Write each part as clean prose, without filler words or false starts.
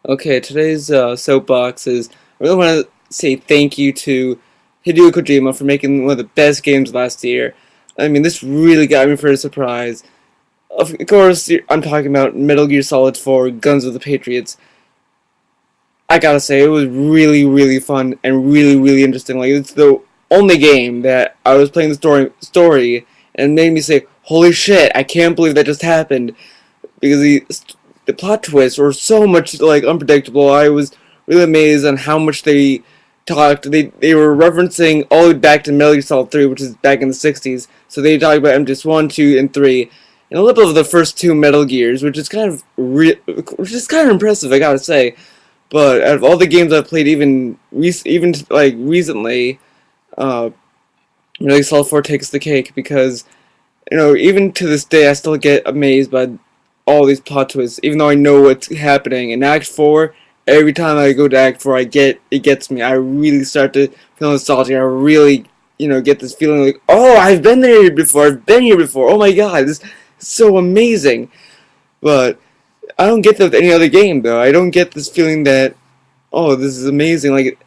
Okay, today's soapbox is I really want to say thank you to Hideo Kojima for making one of the best games last year. I mean, this really got me for a surprise. Of course, I'm talking about Metal Gear Solid 4: Guns of the Patriots. I gotta say, it was really, really fun and really, really interesting. Like, it's the only game that I was playing the story and it made me say, "Holy shit! I can't believe that just happened." Because the plot twists were so much like unpredictable. I was really amazed on how much they talked. They were referencing all the way back to Metal Gear Solid 3, which is back in the 60s. So they talked about MGS 1, 2, and 3, and a little bit of the first two Metal Gears, which is kind of impressive, I gotta say. But out of all the games I've played, even like recently, uh, Metal Gear Solid 4 takes the cake because even to this day, I still get amazed by all these plot twists, even though I know what's happening. In Act 4, every time I go to Act 4, it gets me. I really start to feel nostalgic. I really, get this feeling like, oh, I've been there before. I've been here before. Oh my god, this is so amazing. But I don't get that with any other game, though. I don't get this feeling that, oh, this is amazing. Like,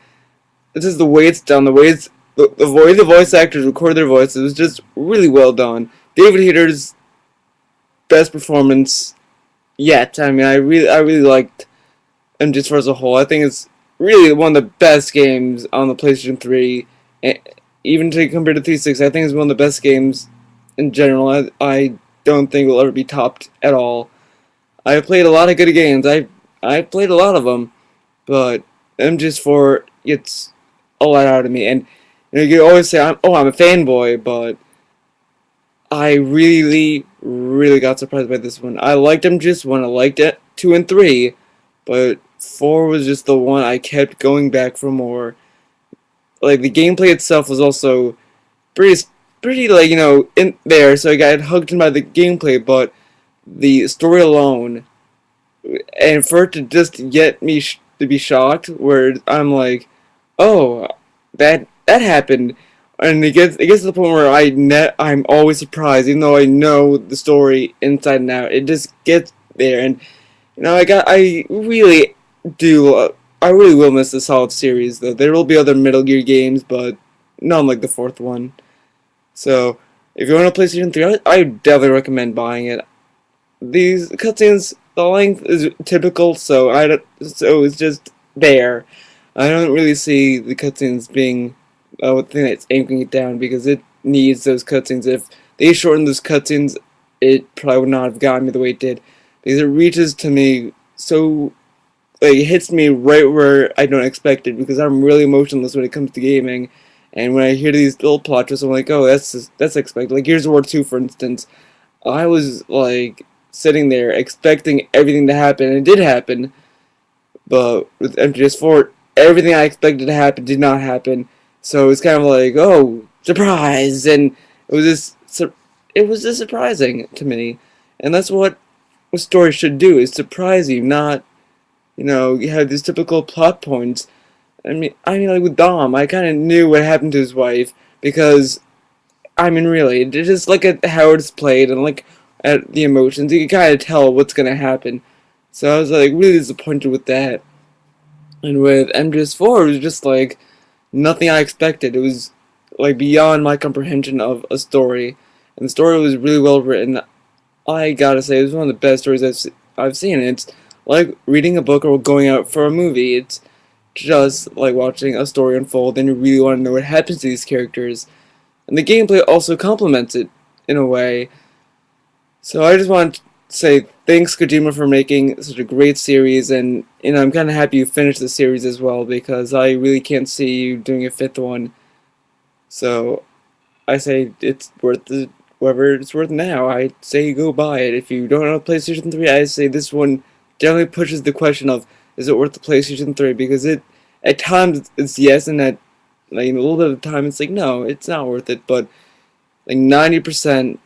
this is the way it's done, the way the voice actors record their voices. It was just really well done. David Hayter's best performance yet. I mean, I really liked MGS4 as a whole. I think it's really one of the best games on the PlayStation 3. And even to compare to 360, I think it's one of the best games in general. I don't think it will ever be topped at all. I played a lot of good games. I played a lot of them, but MGS4 gets a lot out of me. And you always say, I'm a fanboy," but I really, really got surprised by this one. I liked MGS1, I liked it 2 and 3, but 4 was just the one I kept going back for more. Like, the gameplay itself was also pretty, pretty like, in there, so I got hooked in by the gameplay, but the story alone, and for it to just get me to be shocked, where I'm like, oh, that happened, and it gets to the point where I'm always surprised, even though I know the story inside and out. It just gets there, and I really do. I really will miss the Solid series, though. There will be other Metal Gear games, but none like the fourth one. So, if you want to PlayStation 3, I definitely recommend buying it. These cutscenes, the length is typical, so it's just there. I don't really see the cutscenes being a thing that's anchoring it down because it needs those cutscenes. If they shortened those cutscenes, it probably would not have gotten me the way it did because it reaches to me so like it hits me right where I don't expect it because I'm really emotionless when it comes to gaming. And when I hear these little plot twists, I'm like, oh, that's expected. Like Gears of War 2, for instance, I was like sitting there expecting everything to happen, and it did happen. But with MGS4, everything I expected to happen did not happen. So it's kind of like, oh, surprise, and it was just surprising to me, and that's what a story should do: is surprise you, not you have these typical plot points. I mean, like with Dom, I kind of knew what happened to his wife because I mean, really, it's just look at how it's played and look at the emotions. You can kind of tell what's gonna happen. So I was like really disappointed with that. And with MGS4, it was just like nothing I expected. It was like beyond my comprehension of a story, and the story was really well written. I gotta say, it was one of the best stories I've seen. It's like reading a book or going out for a movie. It's just like watching a story unfold, and you really want to know what happens to these characters. And the gameplay also complements it in a way. So I just want to say thanks Kojima for making such a great series, and I'm kind of happy you finished the series as well because I really can't see you doing a fifth one. So I say it's worth whatever it's worth now. I say go buy it. If you don't have a PlayStation 3, I say this one definitely pushes the question of is it worth the PlayStation 3 because it at times it's yes, and at like a little bit of time it's like no, it's not worth it, but like 90%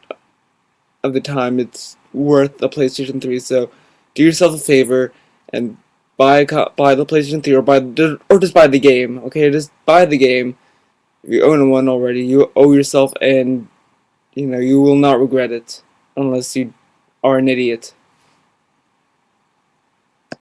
of the time it's worth a PlayStation 3. So do yourself a favor and buy the PlayStation 3 or just buy the game. Okay, just buy the game. If you own one already, you owe yourself, and you will not regret it unless you are an idiot.